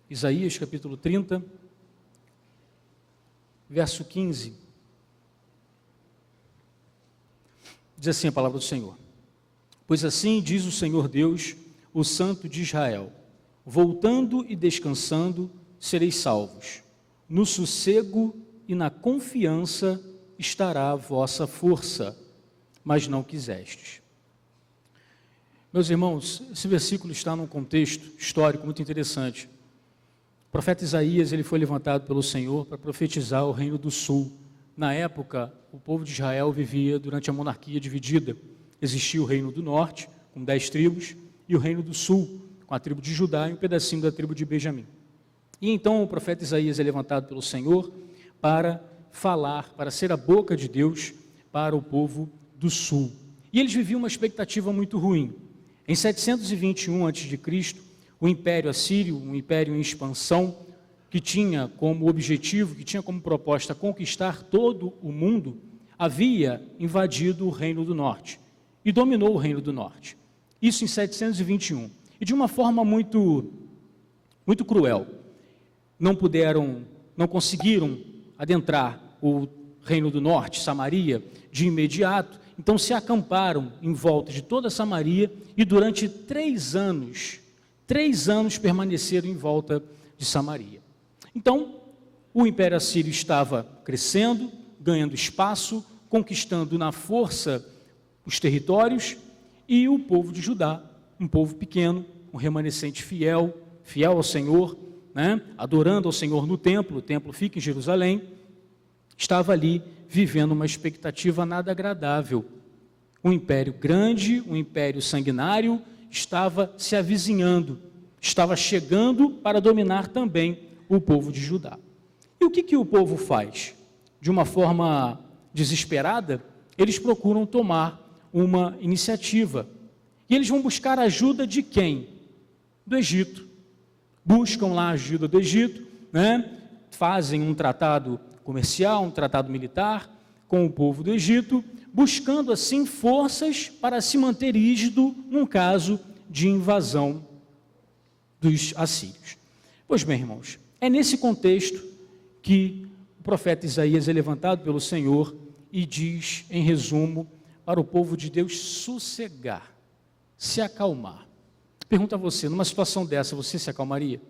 Isaías capítulo 30, verso 15. Diz assim a palavra do Senhor: Pois assim diz o Senhor Deus, o Santo de Israel: voltando e descansando sereis salvos, no sossego e na confiança estará a vossa força, mas não quisestes. Meus irmãos, esse versículo está num contexto histórico muito interessante. O profeta Isaías, ele foi levantado pelo Senhor para profetizar o reino do sul. Na época, o povo de Israel vivia durante a monarquia dividida. Existia o reino do norte, com 10 tribos, e o reino do sul, com a tribo de Judá e um pedacinho da tribo de Benjamim. E então o profeta Isaías é levantado pelo Senhor para falar, para ser a boca de Deus para o povo do sul. E eles viviam uma expectativa muito ruim. Em 721 a.C., o Império Assírio, um império em expansão, que tinha como objetivo, que tinha como proposta conquistar todo o mundo, havia invadido o Reino do Norte e dominou o Reino do Norte. Isso em 721. E de uma forma muito cruel. Não conseguiram adentrar o Reino do Norte, Samaria, de imediato. Então se acamparam em volta de toda Samaria e durante 3 anos permaneceram em volta de Samaria. Então, o Império Assírio estava crescendo, ganhando espaço, conquistando na força os territórios, e o povo de Judá, um povo pequeno, um remanescente fiel ao Senhor, adorando ao Senhor no templo, o templo fica em Jerusalém, estava ali vivendo uma expectativa nada agradável. Um império grande, um império sanguinário, estava se avizinhando, estava chegando para dominar também o povo de Judá. E o que o povo faz? De uma forma desesperada, eles procuram tomar uma iniciativa. E eles vão buscar a ajuda de quem? Do Egito. Buscam lá a ajuda do Egito, fazem um tratado comercial, um tratado militar com o povo do Egito, buscando assim forças para se manter rígido num caso de invasão dos assírios. Pois bem, irmãos, é nesse contexto que o profeta Isaías é levantado pelo Senhor e diz, em resumo, para o povo de Deus sossegar, se acalmar. Pergunto a você, numa situação dessa, você se acalmaria?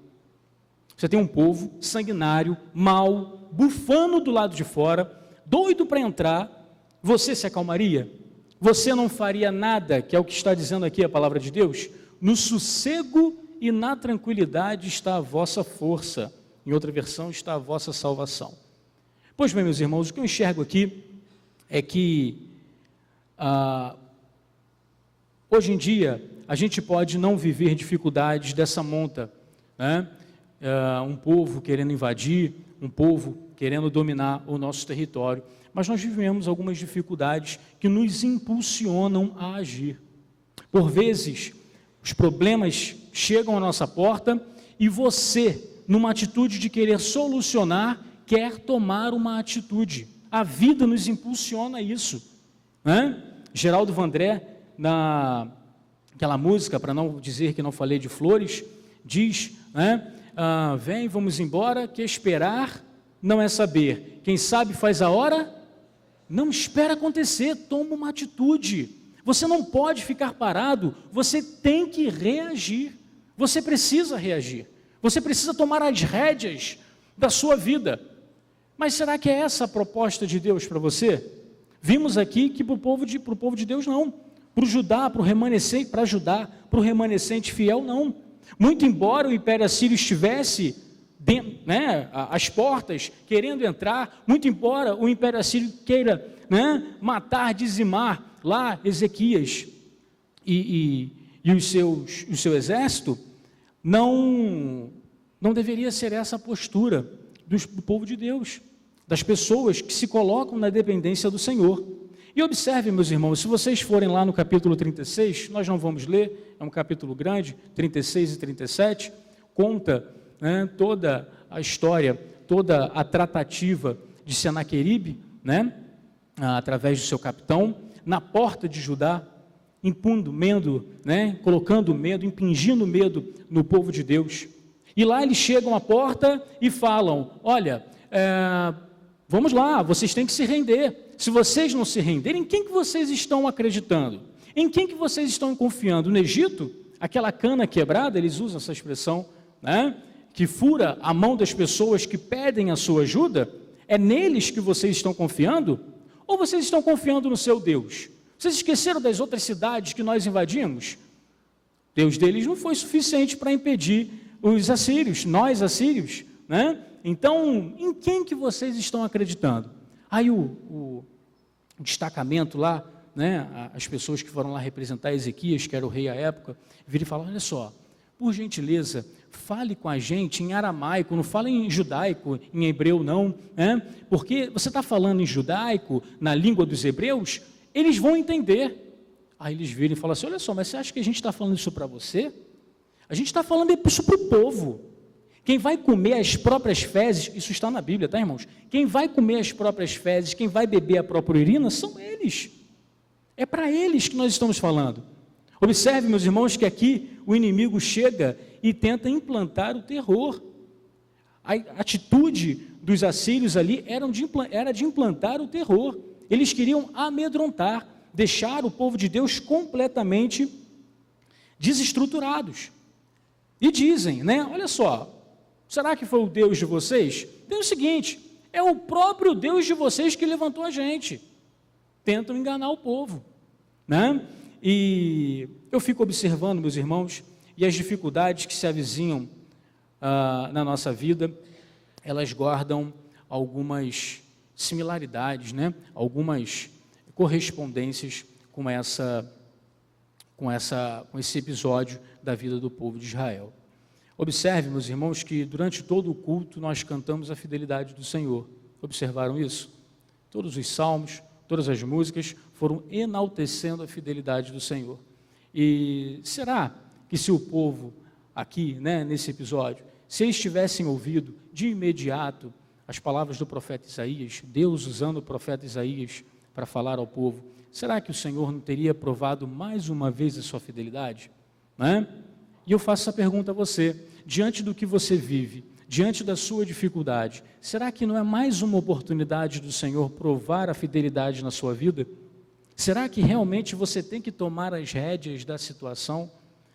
Você tem um povo sanguinário, mau, bufando do lado de fora, doido para entrar, você se acalmaria? Você não faria nada, que é o que está dizendo aqui a palavra de Deus? No sossego e na tranquilidade está a vossa força. Em outra versão, está a vossa salvação. Pois bem, meus irmãos, o que eu enxergo aqui é que hoje em dia a gente pode não viver dificuldades dessa monta, um povo querendo invadir, um povo querendo dominar o nosso território, mas nós vivemos algumas dificuldades que nos impulsionam a agir. Por vezes, os problemas chegam à nossa porta e você, numa atitude de querer solucionar, quer tomar uma atitude. A vida nos impulsiona a isso. Geraldo Vandré, naquela música, para não dizer que não falei de flores, diz, vem, vamos embora, que esperar não é saber. Quem sabe faz a hora, não espera acontecer, toma uma atitude. Você não pode ficar parado, você tem que reagir. Você precisa reagir. Você precisa tomar as rédeas da sua vida. Mas será que é essa a proposta de Deus para você? Vimos aqui que para o povo de Deus não. Para o Judá, para o remanescente, para Judá, para o remanescente fiel, não. Muito embora o Império Assírio estivesse às portas, querendo entrar, muito embora o Império Assírio queira matar, dizimar lá Ezequias e o seu exército, não deveria ser essa a postura do povo de Deus, das pessoas que se colocam na dependência do Senhor. E observem, meus irmãos, se vocês forem lá no capítulo 36, nós não vamos ler, é um capítulo grande, 36 e 37, conta toda a história, toda a tratativa de Senaqueribe, através do seu capitão, na porta de Judá, impondo medo, colocando medo, impingindo medo no povo de Deus. E lá eles chegam à porta e falam, olha, vamos lá, vocês têm que se render. Se vocês não se renderem, em quem que vocês estão acreditando? Em quem que vocês estão confiando? No Egito? Aquela cana quebrada, eles usam essa expressão, né? Que fura a mão das pessoas que pedem a sua ajuda? É neles que vocês estão confiando? Ou vocês estão confiando no seu Deus? Vocês esqueceram das outras cidades que nós invadimos? Deus deles não foi suficiente para impedir os assírios, nós assírios, né? Então, em quem que vocês estão acreditando? Aí o destacamento lá, né, as pessoas que foram lá representar Ezequias, que era o rei à época, viram e falaram, olha só, por gentileza, fale com a gente em aramaico, não fale em judaico, em hebreu não, né? Porque você está falando em judaico, na língua dos hebreus, eles vão entender. Aí eles viram e falam assim, olha só, mas você acha que a gente está falando isso para você? A gente está falando isso para o povo. Quem vai comer as próprias fezes, isso está na Bíblia, tá, irmãos? Quem vai comer as próprias fezes, quem vai beber a própria urina, são eles. É para eles que nós estamos falando. Observe, meus irmãos, que aqui o inimigo chega e tenta implantar o terror. A atitude dos assírios ali era de implantar o terror. Eles queriam amedrontar, deixar o povo de Deus completamente desestruturados. E dizem, né, olha só, será que foi o Deus de vocês? Tem o seguinte, é o próprio Deus de vocês que levantou a gente. Tentam enganar o povo, né? E eu fico observando, meus irmãos, e as dificuldades que se avizinham na nossa vida, elas guardam algumas similaridades, né? Algumas correspondências com esse episódio da vida do povo de Israel. Observe, meus irmãos, que durante todo o culto nós cantamos a fidelidade do Senhor. Observaram isso? Todos os salmos, todas as músicas foram enaltecendo a fidelidade do Senhor. E será que se o povo aqui, né, nesse episódio, se eles tivessem ouvido de imediato as palavras do profeta Isaías, Deus usando o profeta Isaías para falar ao povo, será que o Senhor não teria provado mais uma vez a sua fidelidade? Né? E eu faço essa pergunta a você, diante do que você vive, diante da sua dificuldade, será que não é mais uma oportunidade do Senhor provar a fidelidade na sua vida? Será que realmente você tem que tomar as rédeas da situação?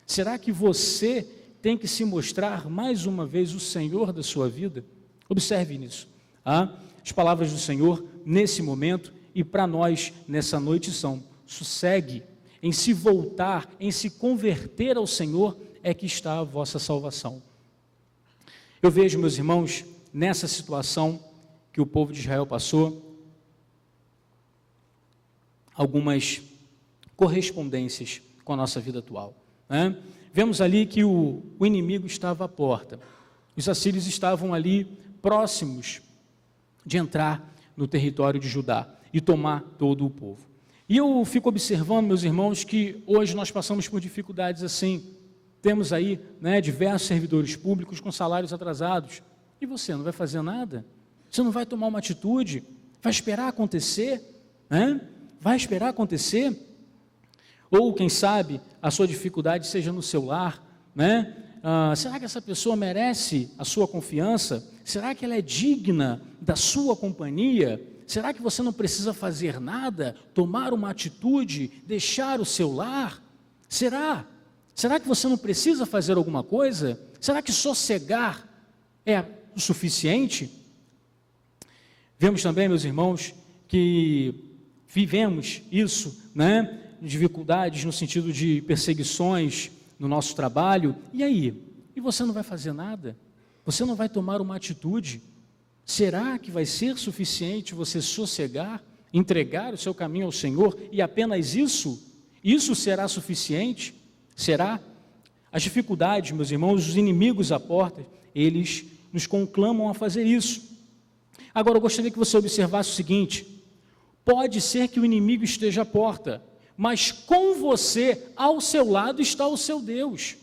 Será que você tem que se mostrar mais uma vez o Senhor da sua vida? Observe nisso. As palavras do Senhor nesse momento e para nós nessa noite são: sossegue, em se voltar, em se converter ao Senhor é que está a vossa salvação. Eu vejo, meus irmãos, nessa situação que o povo de Israel passou, algumas correspondências com a nossa vida atual, né? Vemos ali que o inimigo estava à porta, os assírios estavam ali próximos de entrar no território de Judá e tomar todo o povo. E eu fico observando, meus irmãos, que hoje nós passamos por dificuldades assim. Temos aí, né, diversos servidores públicos com salários atrasados. E você não vai fazer nada? Você não vai tomar uma atitude? Vai esperar acontecer? Né? Vai esperar acontecer? Ou, quem sabe, a sua dificuldade seja no seu lar, né? Será que essa pessoa merece a sua confiança? Será que ela é digna da sua companhia? Será que você não precisa fazer nada, tomar uma atitude, deixar o seu lar? Será? Será que você não precisa fazer alguma coisa? Será que sossegar é o suficiente? Vemos também, meus irmãos, que vivemos isso, né? Dificuldades no sentido de perseguições no nosso trabalho. E aí? E você não vai fazer nada? Você não vai tomar uma atitude? Será que vai ser suficiente você sossegar, entregar o seu caminho ao Senhor e apenas isso? Isso será suficiente? Será? As dificuldades, meus irmãos, os inimigos à porta, eles nos conclamam a fazer isso. Agora, eu gostaria que você observasse o seguinte: pode ser que o inimigo esteja à porta, mas com você, ao seu lado, está o seu Deus.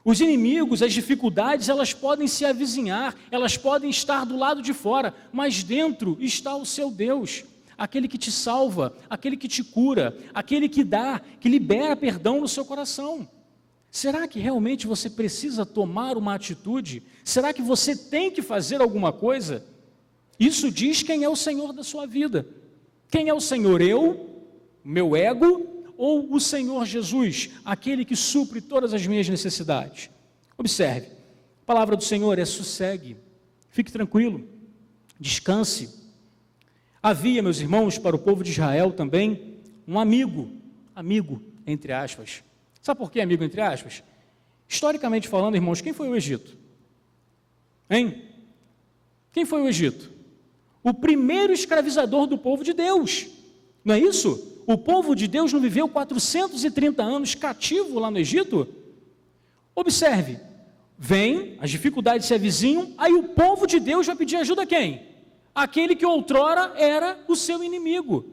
Os inimigos, as dificuldades, elas podem se avizinhar, elas podem estar do lado de fora, mas dentro está o seu Deus, aquele que te salva, aquele que te cura, aquele que dá, que libera perdão no seu coração. Será que realmente você precisa tomar uma atitude? Será que você tem que fazer alguma coisa? Isso diz quem é o Senhor da sua vida. Quem é o Senhor? Eu, meu ego, ou o Senhor Jesus, aquele que supre todas as minhas necessidades? Observe, a palavra do Senhor é sossegue, fique tranquilo, descanse. Havia, meus irmãos, para o povo de Israel também, um amigo, entre aspas. Sabe por que amigo, entre aspas? Historicamente falando, irmãos, quem foi o Egito? Hein? Quem foi o Egito? O primeiro escravizador do povo de Deus, não é isso? O povo de Deus não viveu 430 anos cativo lá no Egito? Observe, vem, as dificuldades se avizinham, aí o povo de Deus vai pedir ajuda a quem? Aquele que outrora era o seu inimigo.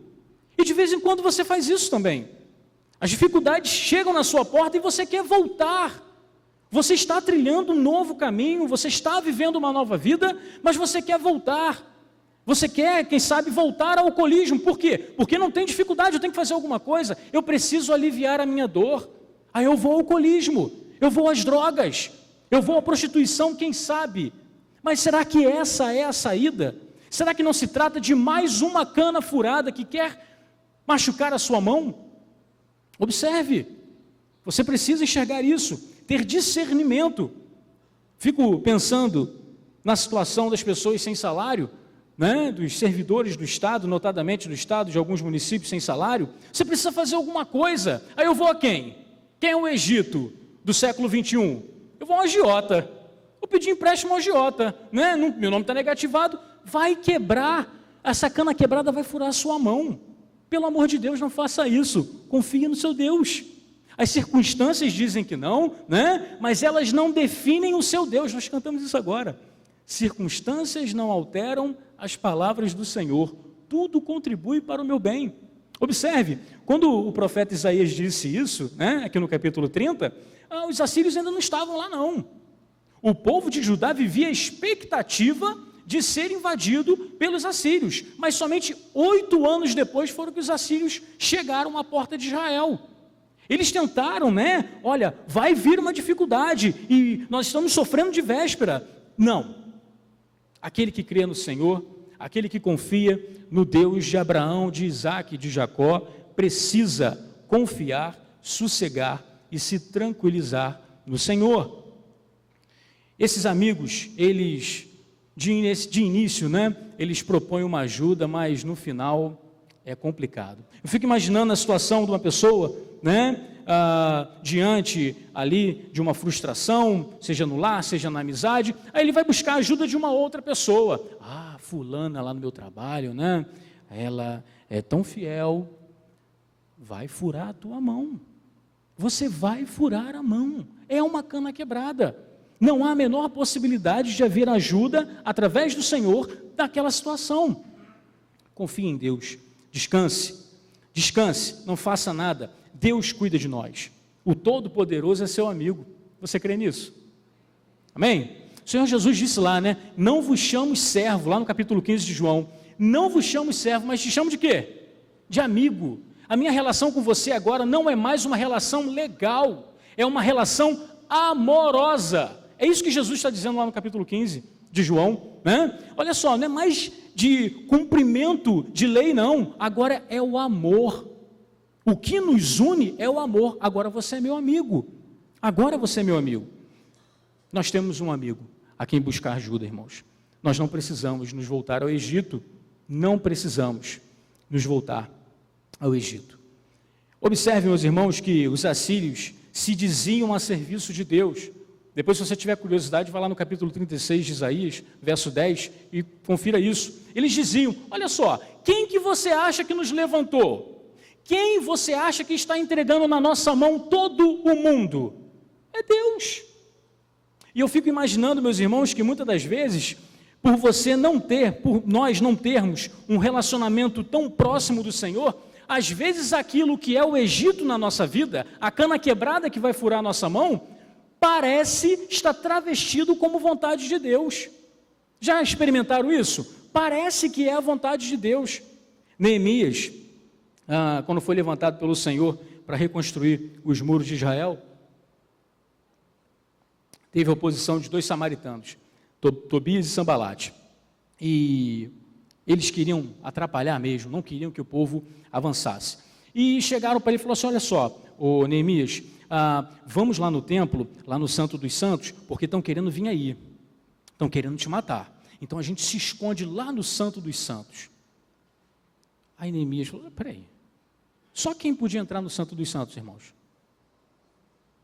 E de vez em quando você faz isso também. As dificuldades chegam na sua porta e você quer voltar. Você está trilhando um novo caminho, você está vivendo uma nova vida, mas você quer voltar. Você quer, quem sabe, voltar ao alcoolismo. Por quê? Porque não tem dificuldade, eu tenho que fazer alguma coisa. Eu preciso aliviar a minha dor. Aí eu vou ao alcoolismo, eu vou às drogas, eu vou à prostituição, quem sabe. Mas será que essa é a saída? Será que não se trata de mais uma cana furada que quer machucar a sua mão? Observe, você precisa enxergar isso, ter discernimento. Fico pensando na situação das pessoas sem salário, né, dos servidores do Estado, notadamente do Estado, de alguns municípios sem salário. Você precisa fazer alguma coisa. Aí eu vou a quem? Quem é o Egito do século 21? Eu vou a um agiota. Vou pedir empréstimo ao agiota, né? Meu nome está negativado. Vai quebrar, essa cana quebrada vai furar a sua mão. Pelo amor de Deus, não faça isso. Confie no seu Deus. As circunstâncias dizem que não, né? Mas elas não definem o seu Deus. Nós cantamos isso agora. Circunstâncias não alteram as palavras do Senhor. Tudo contribui para o meu bem. Observe, quando o profeta Isaías disse isso, né, aqui no capítulo 30, os assírios ainda não estavam lá não. O povo de Judá vivia a expectativa de ser invadido pelos assírios, mas somente 8 anos depois foram que os assírios chegaram à porta de Israel. Eles tentaram, né? Olha, vai vir uma dificuldade e nós estamos sofrendo de véspera. Não. Aquele que crê no Senhor, aquele que confia no Deus de Abraão, de Isaac e de Jacó, precisa confiar, sossegar e se tranquilizar no Senhor. Esses amigos, eles, de início, né, eles propõem uma ajuda, mas no final é complicado. Eu fico imaginando a situação de uma pessoa, né, diante ali de uma frustração, seja no lar, seja na amizade, aí ele vai buscar a ajuda de uma outra pessoa. Fulana lá no meu trabalho, né, ela é tão fiel, vai furar a tua mão. Você vai furar a mão. É uma cana quebrada. Não há a menor possibilidade de haver ajuda através do Senhor naquela situação. Confie em Deus. Descanse. Descanse. Não faça nada. Deus cuida de nós. O Todo-Poderoso é seu amigo. Você crê nisso? Amém? O Senhor Jesus disse lá, né? Não vos chamo servo, lá no capítulo 15 de João. Não vos chamo servo, mas te chamo de quê? De amigo. A minha relação com você agora não é mais uma relação legal. É uma relação amorosa. É isso que Jesus está dizendo lá no capítulo 15 de João, né? Olha só, não é mais de cumprimento de lei, não. Agora é o amor. O que nos une é o amor. Agora você é meu amigo. Agora você é meu amigo. Nós temos um amigo a quem buscar ajuda, irmãos. Nós não precisamos nos voltar ao Egito. Não precisamos nos voltar ao Egito. Observe, meus irmãos, que os assírios se diziam a serviço de Deus. Depois, se você tiver curiosidade, vai lá no capítulo 36 de Isaías, verso 10, e confira isso. Eles diziam, olha só, quem que você acha que nos levantou? Quem você acha que está entregando na nossa mão todo o mundo? É Deus. E eu fico imaginando, meus irmãos, que muitas das vezes, por nós não termos um relacionamento tão próximo do Senhor, às vezes aquilo que é o Egito na nossa vida, a cana quebrada que vai furar a nossa mão, parece estar travestido como vontade de Deus. Já experimentaram isso? Parece que é a vontade de Deus. Neemias, quando foi levantado pelo Senhor para reconstruir os muros de Israel, teve a oposição de 2 samaritanos, Tobias e Sanbalate. E eles queriam atrapalhar mesmo, não queriam que o povo avançasse. E chegaram para ele e falaram assim: olha só, ô Neemias, vamos lá no templo, lá no Santo dos Santos, porque estão querendo vir aí, estão querendo te matar. Então a gente se esconde lá no Santo dos Santos. Aí Neemias falou: peraí, só quem podia entrar no Santo dos Santos, irmãos?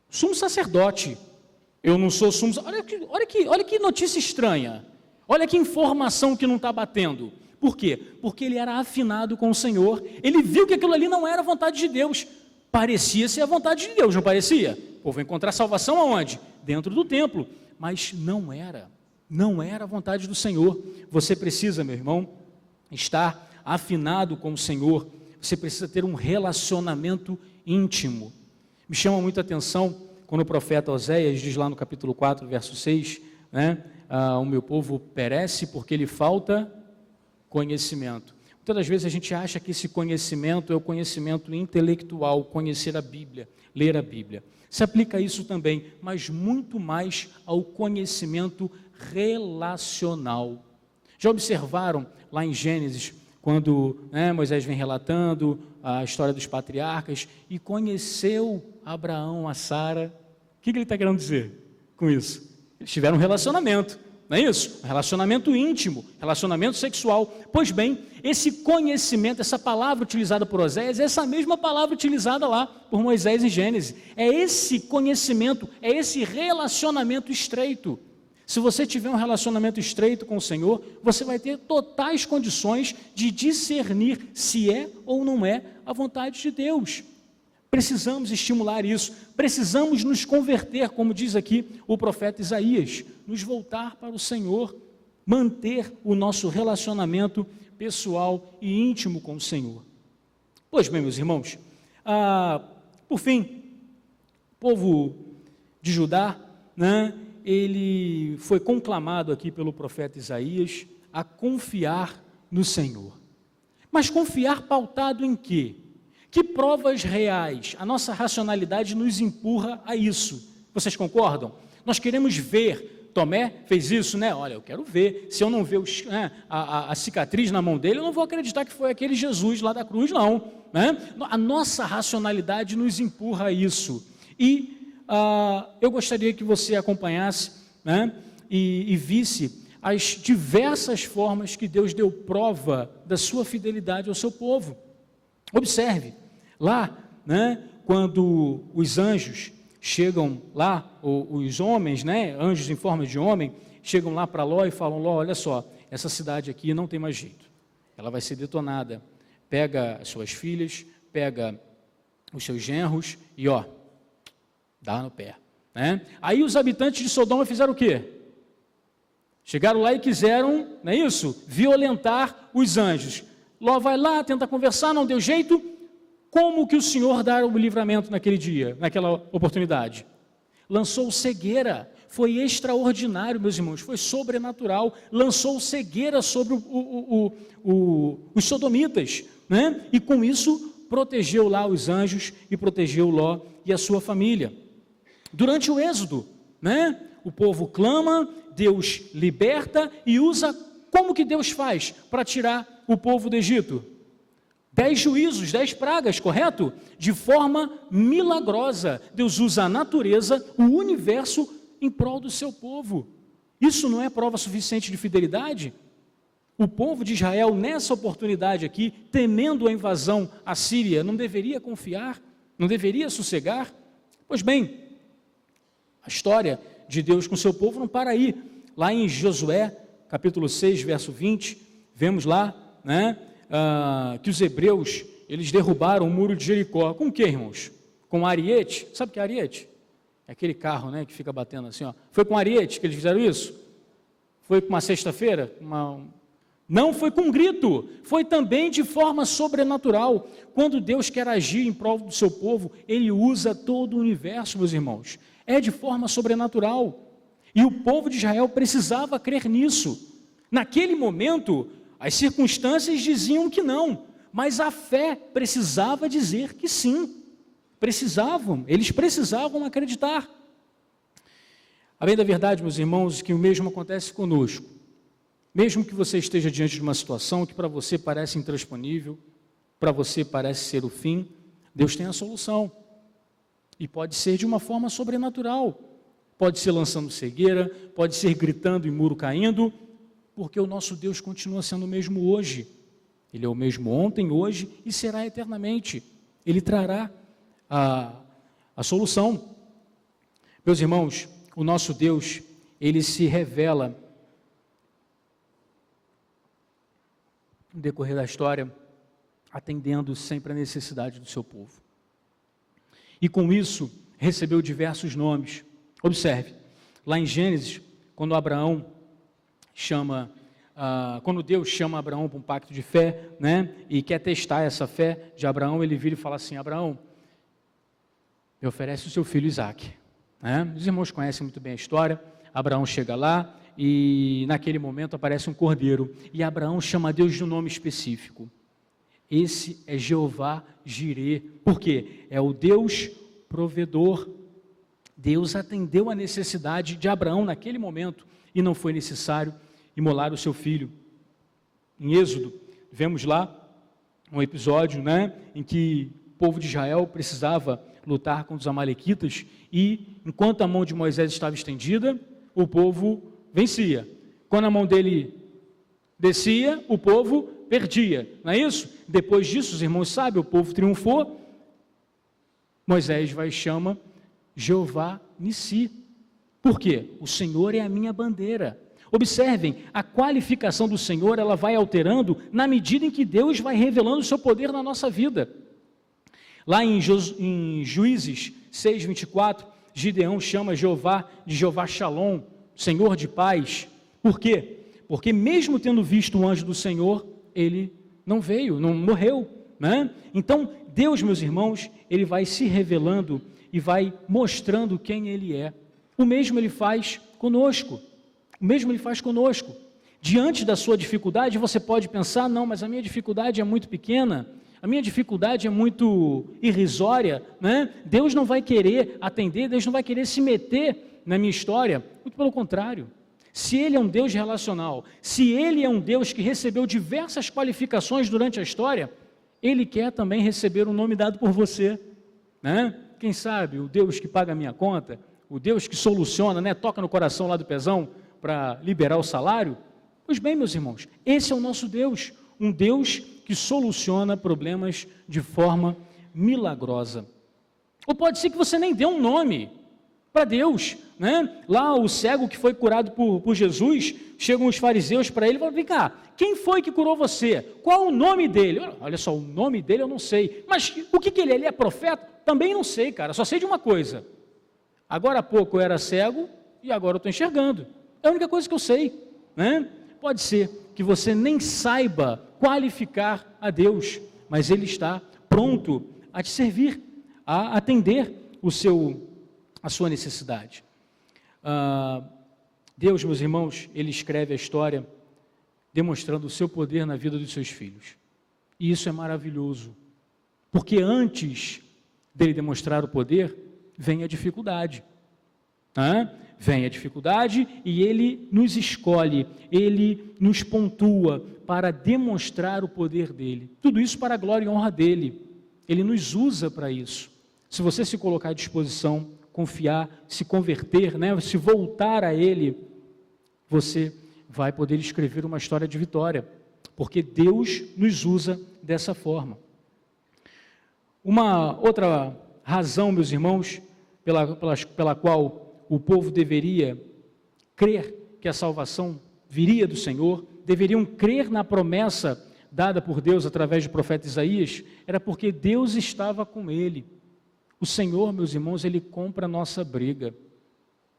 Sumo sacerdote. Eu não sou sumo. Olha que notícia estranha. Olha que informação que não está batendo. Por quê? Porque ele era afinado com o Senhor. Ele viu que aquilo ali não era a vontade de Deus. Parecia ser a vontade de Deus, não parecia? O povo vai encontrar salvação aonde? Dentro do templo. Mas não era. Não era a vontade do Senhor. Você precisa, meu irmão, estar afinado com o Senhor. Você precisa ter um relacionamento íntimo. Me chama muita atenção quando o profeta Oséias diz lá no capítulo 4, verso 6, né? O meu povo perece porque lhe falta conhecimento. Muitas das vezes a gente acha que esse conhecimento é o conhecimento intelectual, conhecer a Bíblia, ler a Bíblia. Se aplica a isso também, mas muito mais ao conhecimento relacional. Já observaram lá em Gênesis, quando Moisés vem relatando a história dos patriarcas e conheceu Abraão a Sara? O que ele está querendo dizer com isso? Eles tiveram um relacionamento, não é isso? Um relacionamento íntimo, relacionamento sexual. Pois bem, esse conhecimento, essa palavra utilizada por Oséias, é essa mesma palavra utilizada lá por Moisés em Gênesis. É esse conhecimento, é esse relacionamento estreito. Se você tiver um relacionamento estreito com o Senhor, você vai ter totais condições de discernir se é ou não é a vontade de Deus. Precisamos estimular isso, precisamos nos converter, como diz aqui o profeta Isaías, nos voltar para o Senhor, manter o nosso relacionamento pessoal e íntimo com o Senhor. Pois bem, meus irmãos, por fim, o povo de Judá, ele foi conclamado aqui pelo profeta Isaías a confiar no Senhor. Mas confiar pautado em quê? Que provas reais? A nossa racionalidade nos empurra a isso. Vocês concordam? Nós queremos ver. Tomé fez isso, né? Olha, eu quero ver. Se eu não ver a cicatriz na mão dele, eu não vou acreditar que foi aquele Jesus lá da cruz, não. A nossa racionalidade nos empurra a isso. E eu gostaria que você acompanhasse e visse as diversas formas que Deus deu prova da sua fidelidade ao seu povo. Observe, lá, quando os anjos chegam lá, os homens, anjos em forma de homem, chegam lá para Ló e falam: Ló, olha só, essa cidade aqui não tem mais jeito, ela vai ser detonada, pega as suas filhas, pega os seus genros e dá no pé. Aí os habitantes de Sodoma fizeram o quê? Chegaram lá e quiseram, não é isso? Violentar os anjos. Ló vai lá, tenta conversar, não deu jeito. Como que o Senhor dá o livramento naquele dia, naquela oportunidade? Lançou cegueira, foi extraordinário, meus irmãos, foi sobrenatural. Lançou cegueira sobre os sodomitas, e com isso protegeu lá os anjos e protegeu Ló e a sua família. Durante o êxodo, o povo clama, Deus liberta e usa. Como que Deus faz para tirar o povo do Egito? 10 juízos, 10 pragas, correto? De forma milagrosa, Deus usa a natureza, o universo, em prol do seu povo. Isso não é prova suficiente de fidelidade? O povo de Israel, nessa oportunidade aqui, temendo a invasão assíria, não deveria confiar? Não deveria sossegar? Pois bem, a história de Deus com o seu povo não para aí. Lá em Josué, capítulo 6, verso 20, vemos lá, que os hebreus, eles derrubaram o muro de Jericó. Com o que, irmãos? Com ariete. Sabe o que é ariete? É aquele carro, que fica batendo assim, Foi com ariete que eles fizeram isso? Foi com uma sexta-feira? Não foi com grito, foi também de forma sobrenatural. Quando Deus quer agir em prol do seu povo, Ele usa todo o universo, meus irmãos. É de forma sobrenatural. E o povo de Israel precisava crer nisso. Naquele momento, as circunstâncias diziam que não, mas a fé precisava dizer que sim. Eles precisavam acreditar. A bem da verdade, meus irmãos, que o mesmo acontece conosco. Mesmo que você esteja diante de uma situação que para você parece intransponível, para você parece ser o fim, Deus tem a solução. E pode ser de uma forma sobrenatural. Pode ser lançando cegueira, pode ser gritando e muro caindo, porque o nosso Deus continua sendo o mesmo hoje. Ele é o mesmo ontem, hoje e será eternamente. Ele trará a solução. Meus irmãos, o nosso Deus, ele se revela no decorrer da história, atendendo sempre a necessidade do seu povo. E com isso, recebeu diversos nomes. Observe, lá em Gênesis, quando Deus chama Abraão para um pacto de fé, né, e quer testar essa fé de Abraão, ele vira e fala assim: Abraão, me oferece o seu filho Isaque. Né? Os irmãos conhecem muito bem a história. Abraão chega lá e naquele momento aparece um cordeiro, e Abraão chama a Deus de um nome específico. Esse é Jeová Jirê. Por quê? É o Deus provedor. Deus atendeu a necessidade de Abraão naquele momento e não foi necessário imolar o seu filho. Em Êxodo, vemos lá um episódio, né, em que o povo de Israel precisava lutar contra os amalequitas e, enquanto a mão de Moisés estava estendida, o povo vencia. Quando a mão dele descia, o povo perdia, não é isso? Depois disso, os irmãos sabem, o povo triunfou. Moisés vai e chama Jeová Nissi. Por quê? O Senhor é a minha bandeira. Observem, a qualificação do Senhor, ela vai alterando na medida em que Deus vai revelando o seu poder na nossa vida. Lá em Juízes 6:24, Gideão chama Jeová de Jeová Shalom, Senhor de paz. Por quê? Porque mesmo tendo visto o anjo do Senhor, ele não veio, não morreu, né? Então, Deus, meus irmãos, ele vai se revelando e vai mostrando quem ele é. O mesmo ele faz conosco. O mesmo ele faz conosco. Diante da sua dificuldade, você pode pensar: não, mas a minha dificuldade é muito pequena, a minha dificuldade é muito irrisória, né? Deus não vai querer atender, Deus não vai querer se meter na minha história. Muito pelo contrário. Se Ele é um Deus relacional, se Ele é um Deus que recebeu diversas qualificações durante a história, Ele quer também receber um nome dado por você, né? Quem sabe o Deus que paga a minha conta, o Deus que soluciona, né? Toca no coração lá do pezão para liberar o salário. Pois bem, meus irmãos, esse é o nosso Deus, um Deus que soluciona problemas de forma milagrosa. Ou pode ser que você nem dê um nome para Deus, né? Lá o cego que foi curado por Jesus, chegam os fariseus para ele e falam: vem cá, quem foi que curou você? Qual o nome dele? Olha só, o nome dele eu não sei, mas o que ele é? Ele é profeta? Também não sei, cara, só sei de uma coisa: agora há pouco eu era cego e agora eu estou enxergando. É a única coisa que eu sei, né? Pode ser que você nem saiba qualificar a Deus, mas Ele está pronto a te servir, a atender a sua necessidade. Deus, meus irmãos, Ele escreve a história demonstrando o seu poder na vida dos seus filhos. E isso é maravilhoso, porque antes dele demonstrar o poder, vem a dificuldade. Vem a dificuldade e Ele nos escolhe, Ele nos pontua para demonstrar o poder dEle. Tudo isso para a glória e honra dEle. Ele nos usa para isso. Se você se colocar à disposição, confiar, se converter, né, se voltar a Ele, você vai poder escrever uma história de vitória, porque Deus nos usa dessa forma. Uma outra razão, meus irmãos, pela qual o povo deveria crer que a salvação viria do Senhor, deveriam crer na promessa dada por Deus através do profeta Isaías, era porque Deus estava com ele. O Senhor, meus irmãos, Ele compra a nossa briga.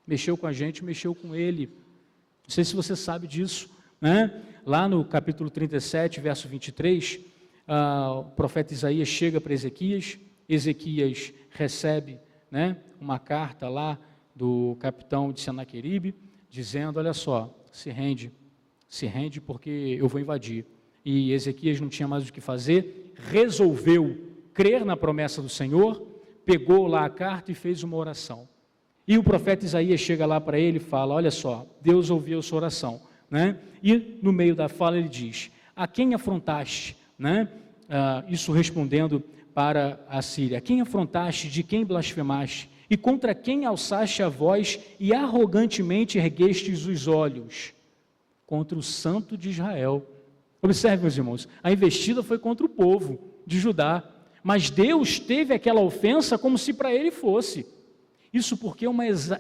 Mexeu com a gente, mexeu com Ele. Não sei se você sabe disso, né? Lá no capítulo 37, verso 23, o profeta Isaías chega para Ezequias, Ezequias recebe, né, uma carta lá do capitão de Senaqueribe, dizendo: olha só, se rende porque eu vou invadir. E Ezequias não tinha mais o que fazer, resolveu crer na promessa do Senhor, pegou lá a carta e fez uma oração. E o profeta Isaías chega lá para ele e fala, olha só, Deus ouviu a sua oração, né? E no meio da fala ele diz, a quem afrontaste, né? Isso respondendo para a Síria, a quem afrontaste, de quem blasfemaste, e contra quem alçaste a voz e arrogantemente erguestes os olhos? Contra o Santo de Israel. Observe, meus irmãos, a investida foi contra o povo de Judá, mas Deus teve aquela ofensa como se para ele fosse. Isso porque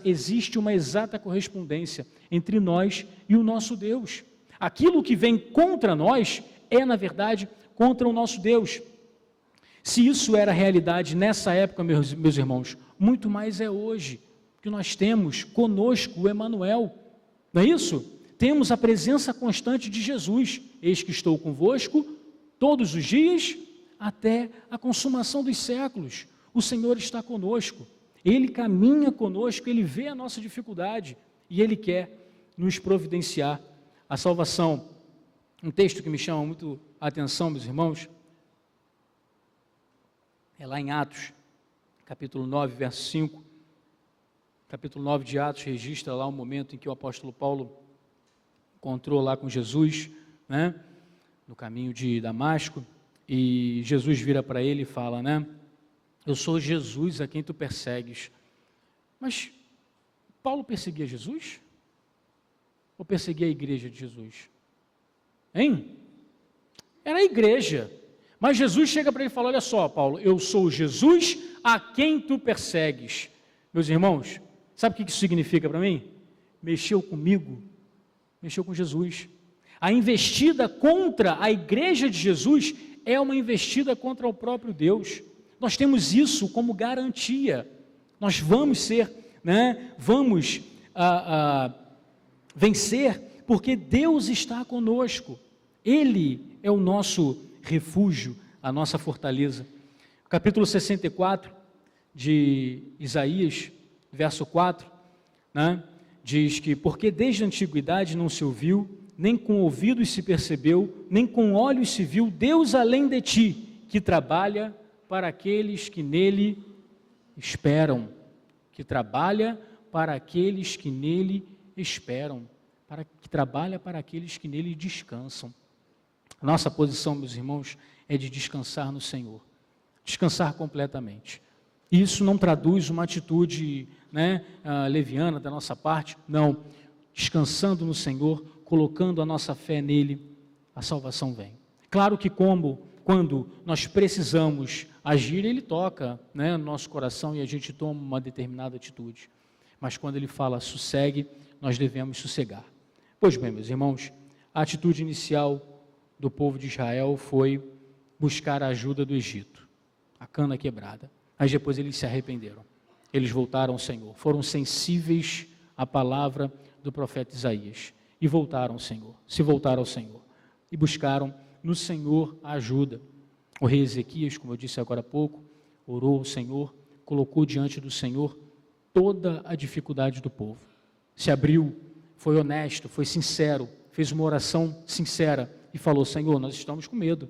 existe uma exata correspondência entre nós e o nosso Deus. Aquilo que vem contra nós é, na verdade, contra o nosso Deus. Se isso era realidade nessa época, meus irmãos, muito mais é hoje, que nós temos conosco o Emanuel, não é isso? Temos a presença constante de Jesus, eis que estou convosco todos os dias, até a consumação dos séculos. O Senhor está conosco, Ele caminha conosco, Ele vê a nossa dificuldade e Ele quer nos providenciar a salvação. Um texto que me chama muito a atenção, meus irmãos, é lá em Atos, capítulo 9, verso 5. Capítulo 9 de Atos registra lá o momento em que o apóstolo Paulo encontrou lá com Jesus, né, no caminho de Damasco, e Jesus vira para ele e fala, né, eu sou Jesus a quem tu persegues. Mas Paulo perseguia Jesus? Ou perseguia a igreja de Jesus? Hein? Era a igreja. Mas Jesus chega para ele e fala, olha só, Paulo, eu sou Jesus a quem tu persegues. Meus irmãos, sabe o que isso significa para mim? Mexeu comigo, mexeu com Jesus. A investida contra a igreja de Jesus é uma investida contra o próprio Deus. Nós temos isso como garantia. Nós vamos ser, né, vamos vencer, porque Deus está conosco. Ele é o nosso refúgio, a nossa fortaleza. Capítulo 64 de Isaías, verso 4, né, diz que, porque desde a antiguidade não se ouviu, nem com ouvidos se percebeu, nem com olhos se viu, Deus além de ti, que trabalha para aqueles que nele esperam, que trabalha para aqueles que nele esperam, que trabalha para aqueles que nele descansam. A nossa posição, meus irmãos, é de descansar no Senhor, descansar completamente. Isso não traduz uma atitude, né, leviana da nossa parte, não. Descansando no Senhor, colocando a nossa fé nele, a salvação vem. Claro que quando nós precisamos agir, ele toca, né, no nosso coração e a gente toma uma determinada atitude. Mas quando ele fala sossegue, nós devemos sossegar. Pois bem, meus irmãos, a atitude inicial do povo de Israel foi buscar a ajuda do Egito, a cana quebrada. Mas depois eles se arrependeram, eles voltaram ao Senhor, foram sensíveis à palavra do profeta Isaías e voltaram ao Senhor, se voltaram ao Senhor e buscaram no Senhor a ajuda. O rei Ezequias, como eu disse agora há pouco, orou ao Senhor, colocou diante do Senhor toda a dificuldade do povo, se abriu, foi honesto, foi sincero, fez uma oração sincera e falou, Senhor, nós estamos com medo,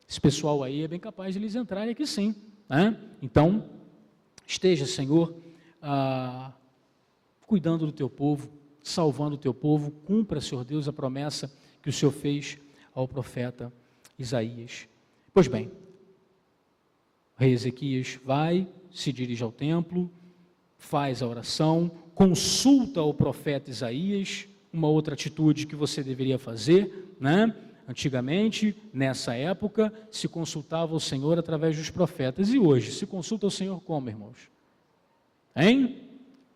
esse pessoal aí é bem capaz de eles entrarem aqui sim, né? Então, esteja, Senhor, cuidando do teu povo, salvando o teu povo, cumpra, Senhor Deus, a promessa que o Senhor fez ao profeta Isaías. Pois bem, o rei Ezequias vai, se dirige ao templo, faz a oração, consulta o profeta Isaías, uma outra atitude que você deveria fazer, né? Antigamente, nessa época, se consultava o Senhor através dos profetas, e hoje se consulta o Senhor como, irmãos? Hein?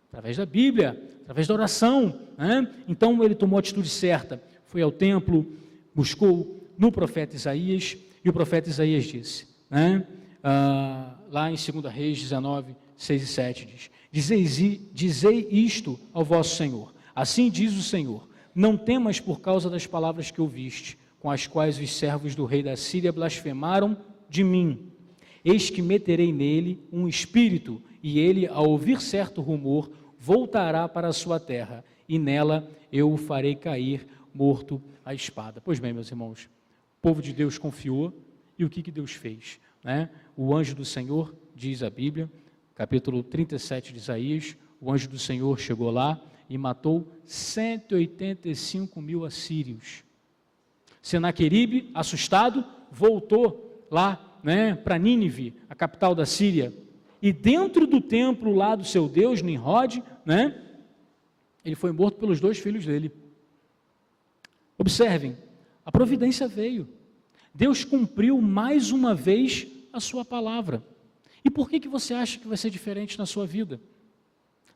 Através da Bíblia, através da oração, né? Então ele tomou a atitude certa, foi ao templo, buscou no profeta Isaías, e o profeta Isaías disse, né? Lá em 2 Reis 19, 6 e 7 diz, dizei isto ao vosso Senhor, assim diz o Senhor, não temas por causa das palavras que ouviste, com as quais os servos do rei da Síria blasfemaram de mim, eis que meterei nele um espírito, e ele, ao ouvir certo rumor, voltará para a sua terra, e nela eu o farei cair morto à espada. Pois bem, meus irmãos, o povo de Deus confiou, e o que Deus fez? Né? O anjo do Senhor, diz a Bíblia, capítulo 37 de Isaías, o anjo do Senhor chegou lá e matou 185 mil assírios. Senaqueribe, assustado, voltou lá, para Nínive, a capital da Síria, e dentro do templo lá do seu Deus, Nimrod, ele foi morto pelos 2 filhos dele. Observem, a providência veio. Deus cumpriu mais uma vez a sua palavra. E por que você acha que vai ser diferente na sua vida?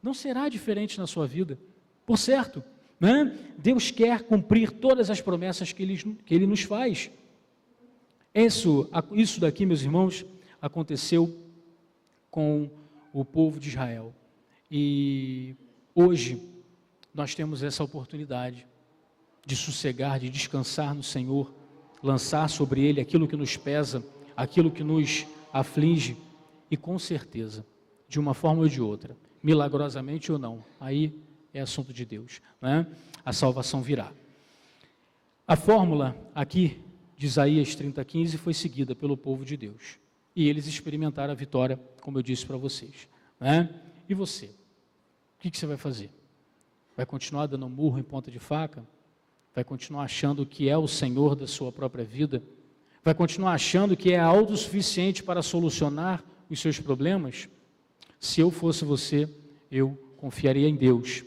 Não será diferente na sua vida. Por certo, Deus quer cumprir todas as promessas que Ele nos faz. Isso daqui, meus irmãos, aconteceu com o povo de Israel. E hoje nós temos essa oportunidade de sossegar, de descansar no Senhor, lançar sobre Ele aquilo que nos pesa, aquilo que nos aflige, e com certeza, de uma forma ou de outra, milagrosamente ou não, aí é assunto de Deus, a salvação virá. A fórmula aqui de Isaías 30:15 foi seguida pelo povo de Deus, e eles experimentaram a vitória, como eu disse para vocês. E você? O que você vai fazer? Vai continuar dando murro em ponta de faca? Vai continuar achando que é o Senhor da sua própria vida? Vai continuar achando que é autossuficiente para solucionar os seus problemas? Se eu fosse você, eu confiaria em Deus.